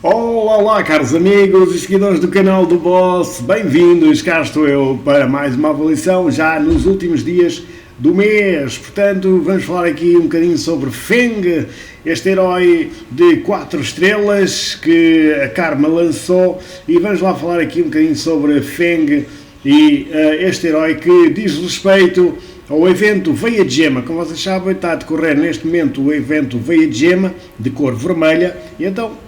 Olá, olá, caros amigos e seguidores do canal do Boss, bem-vindos, cá estou eu para mais uma avaliação já nos últimos dias do mês. Portanto, vamos falar aqui um bocadinho sobre Feng, este herói de 4 estrelas que a Karma lançou, e vamos lá falar aqui um bocadinho sobre Feng e este herói que diz respeito ao evento Veia de Gema. Como vocês sabem, está a decorrer neste momento o evento Veia de Gema de cor vermelha, e então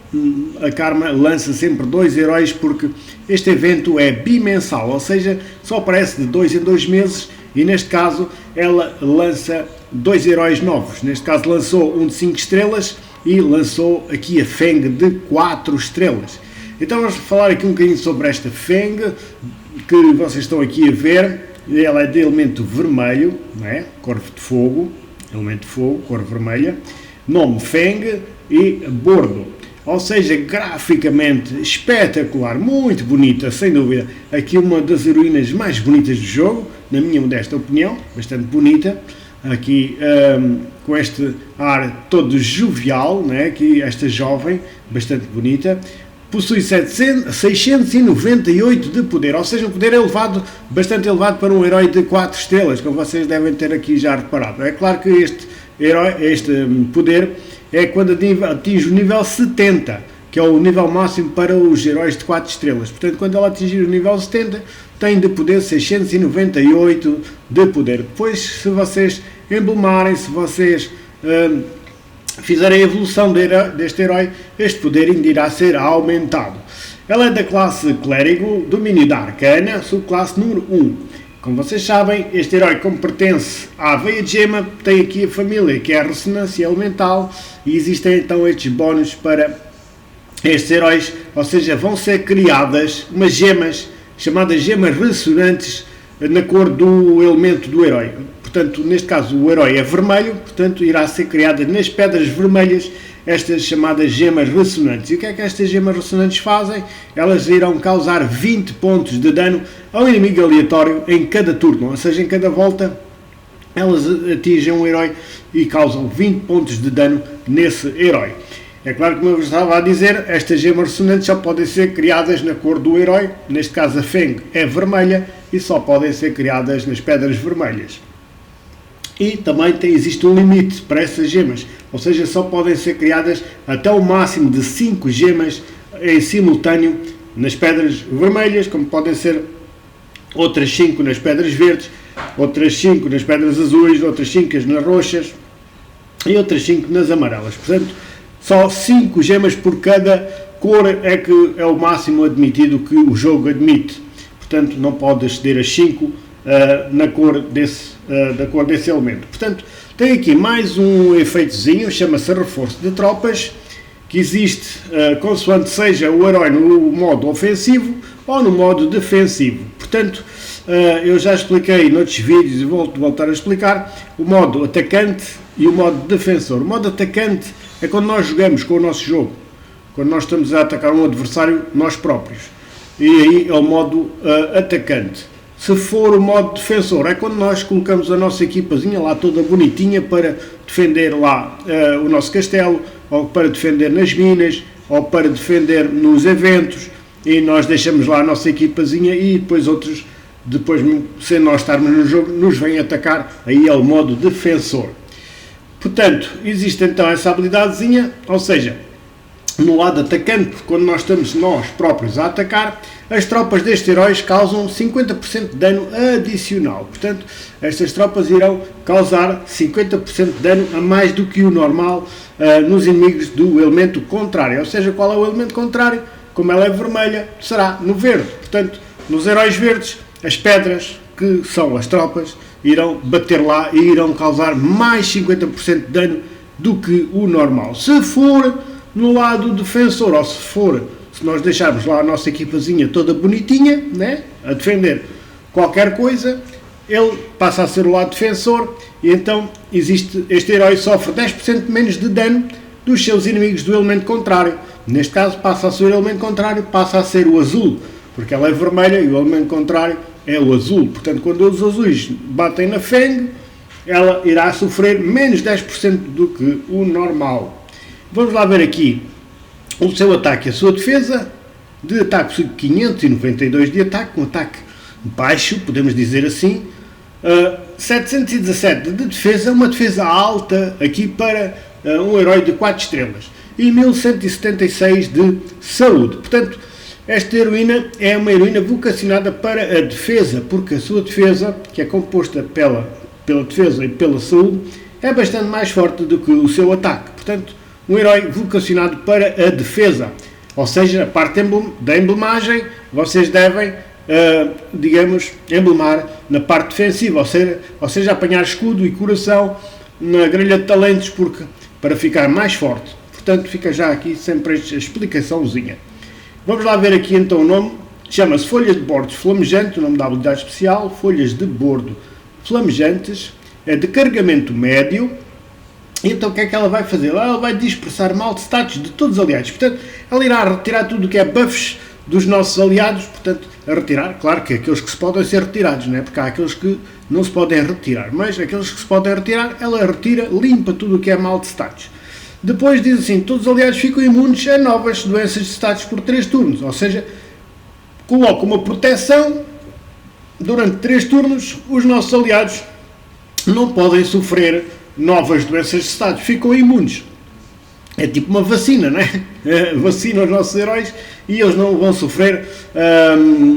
a Karma lança sempre 2 heróis porque este evento é bimensal, ou seja, só aparece de 2 em 2 meses, e neste caso ela lança 2 heróis novos. Neste caso lançou um de 5 estrelas e lançou aqui a Feng de 4 estrelas. Então vamos falar aqui um bocadinho sobre esta Feng que vocês estão aqui a ver. Ela é de elemento vermelho, não é? Cor de fogo, elemento de fogo, cor vermelha, nome Feng e bordo. Ou seja, graficamente espetacular, muito bonita, sem dúvida. Aqui uma das heroínas mais bonitas do jogo, na minha modesta opinião, bastante bonita. Aqui com este ar todo jovial, né? Aqui esta jovem, bastante bonita. Possui 698 de poder, ou seja, um poder elevado, bastante elevado para um herói de 4 estrelas, como vocês devem ter aqui já reparado. É claro que este poder é quando atinge o nível 70, que é o nível máximo para os heróis de 4 estrelas. Portanto, quando ela atingir o nível 70, tem de poder 698 de poder. Depois, se vocês emblemarem, se vocês fizerem a evolução deste herói, este poder ainda irá ser aumentado. Ela é da classe Clérigo, domínio da Arcana, subclasse número 1. Como vocês sabem, este herói, como pertence à Veia de Gema, tem aqui a família, que é a Ressonância Elemental, e existem então estes bónus para estes heróis, ou seja, vão ser criadas umas gemas, chamadas gemas ressonantes, na cor do elemento do herói. Portanto, neste caso o herói é vermelho, portanto irá ser criada nas pedras vermelhas estas chamadas gemas ressonantes. E o que é que estas gemas ressonantes fazem? Elas irão causar 20 pontos de dano ao inimigo aleatório em cada turno, ou seja, em cada volta elas atingem um herói e causam 20 pontos de dano nesse herói. É claro que, como eu estava a dizer, estas gemas ressonantes só podem ser criadas na cor do herói, neste caso a Feng é vermelha, e só podem ser criadas nas pedras vermelhas. E também existe um limite para essas gemas, ou seja, só podem ser criadas até o máximo de 5 gemas em simultâneo nas pedras vermelhas, como podem ser outras 5 nas pedras verdes, outras 5 nas pedras azuis, outras 5 nas roxas e outras 5 nas amarelas. Portanto, só 5 gemas por cada cor é que é o máximo admitido que o jogo admite. Portanto, não pode exceder as 5 da cor desse elemento. Portanto, tem aqui mais um efeitozinho, chama-se reforço de tropas, que existe consoante seja o herói no modo ofensivo ou no modo defensivo. Portanto, eu já expliquei noutros vídeos e vou voltar a explicar o modo atacante e o modo defensor. O modo atacante é quando nós jogamos com o nosso jogo, quando nós estamos a atacar um adversário nós próprios, e aí é o modo atacante. Se for o modo defensor, é quando nós colocamos a nossa equipazinha lá toda bonitinha para defender lá o nosso castelo, ou para defender nas minas, ou para defender nos eventos, e nós deixamos lá a nossa equipazinha e depois outros, sem nós estarmos no jogo, nos vêm atacar, aí é o modo defensor. Portanto, existe então essa habilidadezinha, ou seja, no lado atacante, quando nós estamos nós próprios a atacar, as tropas destes heróis causam 50% de dano adicional. Portanto, estas tropas irão causar 50% de dano a mais do que o normal nos inimigos do elemento contrário. Ou seja, qual é o elemento contrário? Como ela é vermelha, será no verde. Portanto, nos heróis verdes, as pedras, que são as tropas, irão bater lá e irão causar mais 50% de dano do que o normal. Se for no lado defensor, ou se nós deixarmos lá a nossa equipazinha toda bonitinha, né, a defender qualquer coisa, ele passa a ser o lado defensor, e então este herói sofre 10% menos de dano dos seus inimigos do elemento contrário. Neste caso passa a ser o elemento contrário, passa a ser o azul, porque ela é vermelha e o elemento contrário é o azul. Portanto, quando os azuis batem na Feng, ela irá sofrer menos 10% do que o normal. Vamos lá ver aqui o seu ataque e a sua defesa. De ataque 592 de ataque, um ataque baixo, podemos dizer assim. 717 de defesa, uma defesa alta aqui para um herói de 4 estrelas. E 1176 de saúde. Portanto, esta heroína é uma heroína vocacionada para a defesa, porque a sua defesa, que é composta pela defesa e pela saúde, é bastante mais forte do que o seu ataque. Portanto, um herói vocacionado para a defesa. Ou seja, a parte da emblemagem, vocês devem, digamos, emblemar na parte defensiva, ou seja, apanhar escudo e coração na grelha de talentos, para ficar mais forte. Portanto, fica já aqui sempre esta explicaçãozinha. Vamos lá ver aqui então o nome. Chama-se Folhas de Bordos Flamejantes, o nome da habilidade especial, Folhas de Bordo Flamejantes, é de carregamento médio. Então o que é que ela vai fazer? Ela vai dispersar mal status de todos os aliados. Portanto, ela irá retirar tudo o que é buffs dos nossos aliados. Portanto, a retirar, claro que aqueles que se podem ser retirados, não é? Porque há aqueles que não se podem retirar. Mas aqueles que se podem retirar, ela retira, limpa tudo o que é mal de status. Depois diz assim, todos os aliados ficam imunes a novas doenças de status por 3 turnos. Ou seja, coloca uma proteção durante 3 turnos, os nossos aliados não podem sofrer novas doenças de status, ficam imunes. É tipo uma vacina, não é? Vacina os nossos heróis e eles não vão sofrer,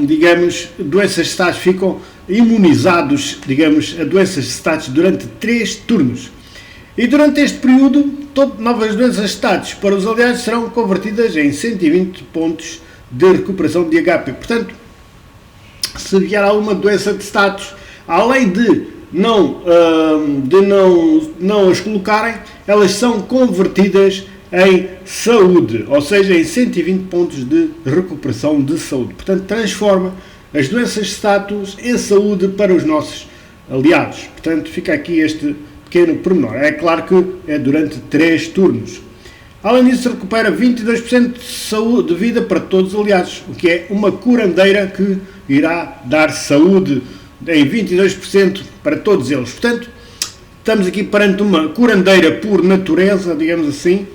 digamos, doenças de status, ficam imunizados, digamos, a doenças de status durante 3 turnos. E durante este período, novas doenças de status para os aliados serão convertidas em 120 pontos de recuperação de HP. Portanto, se vier alguma doença de status, além de não as colocarem, elas são convertidas em saúde, ou seja, em 120 pontos de recuperação de saúde. Portanto, transforma as doenças de status em saúde para os nossos aliados. Portanto, fica aqui este pequeno pormenor. É claro que é durante 3 turnos. Além disso, recupera 22% de saúde de vida para todos os aliados, o que é uma curandeira que irá dar saúde em 22% para todos eles. Portanto, estamos aqui perante uma curandeira por natureza, digamos assim.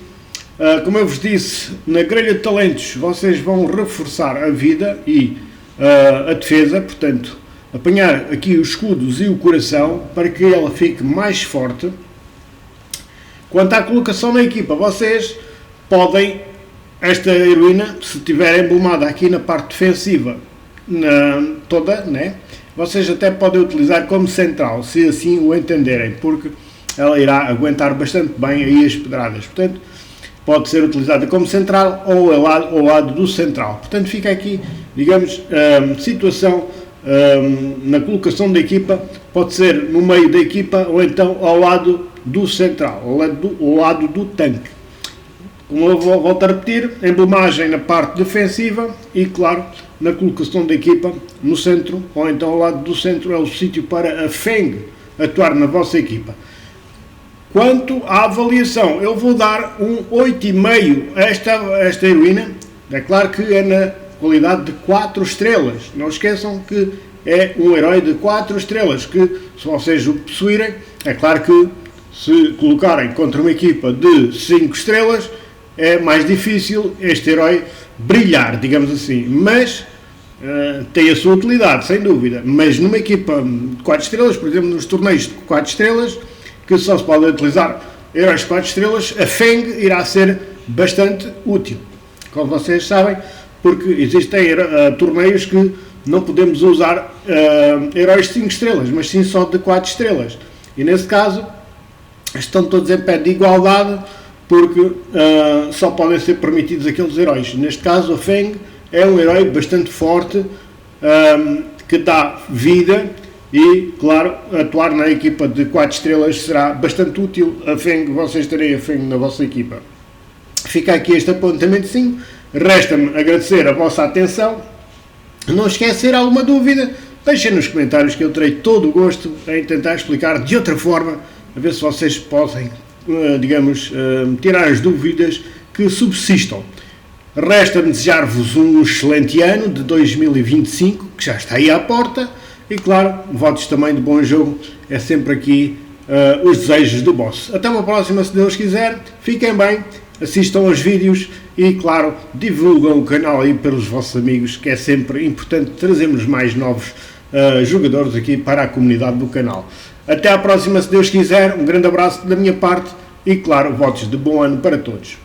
Como eu vos disse, na grelha de talentos vocês vão reforçar a vida e a defesa, portanto, apanhar aqui os escudos e o coração para que ela fique mais forte. Quanto à colocação na equipa, vocês podem, esta heroína, se estiver emblemada aqui na parte defensiva toda, né? Vocês até podem utilizar como central, se assim o entenderem, porque ela irá aguentar bastante bem aí as pedradas. Portanto, pode ser utilizada como central ou ao lado do central. Portanto, fica aqui, digamos, situação na colocação da equipa, pode ser no meio da equipa ou então ao lado do central, ao lado do tanque. Como eu volto a repetir, emblemagem na parte defensiva e, claro, na colocação da equipa no centro, ou então ao lado do centro é o sítio para a Feng atuar na vossa equipa. Quanto à avaliação, eu vou dar um 8,5 a esta heroína. É claro que é na qualidade de 4 estrelas. Não esqueçam que é um herói de 4 estrelas, que se vocês o possuírem, é claro que se colocarem contra uma equipa de 5 estrelas, é mais difícil este herói brilhar, digamos assim, mas tem a sua utilidade, sem dúvida. Mas numa equipa de 4 estrelas, por exemplo, nos torneios de 4 estrelas, que só se podem utilizar heróis de 4 estrelas, a Feng irá ser bastante útil, como vocês sabem, porque existem torneios que não podemos usar heróis de 5 estrelas, mas sim só de 4 estrelas. E nesse caso, estão todos em pé de igualdade, porque só podem ser permitidos aqueles heróis. Neste caso, a Feng é um herói bastante forte, que dá vida e, claro, atuar na equipa de 4 estrelas será bastante útil. A Feng, vocês terem a Feng na vossa equipa. Fica aqui este apontamento, sim. Resta-me agradecer a vossa atenção. Não esquecer alguma dúvida, deixem nos comentários que eu terei todo o gosto em tentar explicar de outra forma, a ver se vocês podem, digamos, tirar as dúvidas que subsistam. Resta-me desejar-vos um excelente ano de 2025, que já está aí à porta, e claro, votos também de bom jogo, é sempre aqui os desejos do boss. Até uma próxima, se Deus quiser, fiquem bem, assistam aos vídeos e, claro, divulgam o canal aí pelos vossos amigos, que é sempre importante trazermos mais novos jogadores aqui para a comunidade do canal. Até à próxima, se Deus quiser. Um grande abraço da minha parte e, claro, votos de bom ano para todos.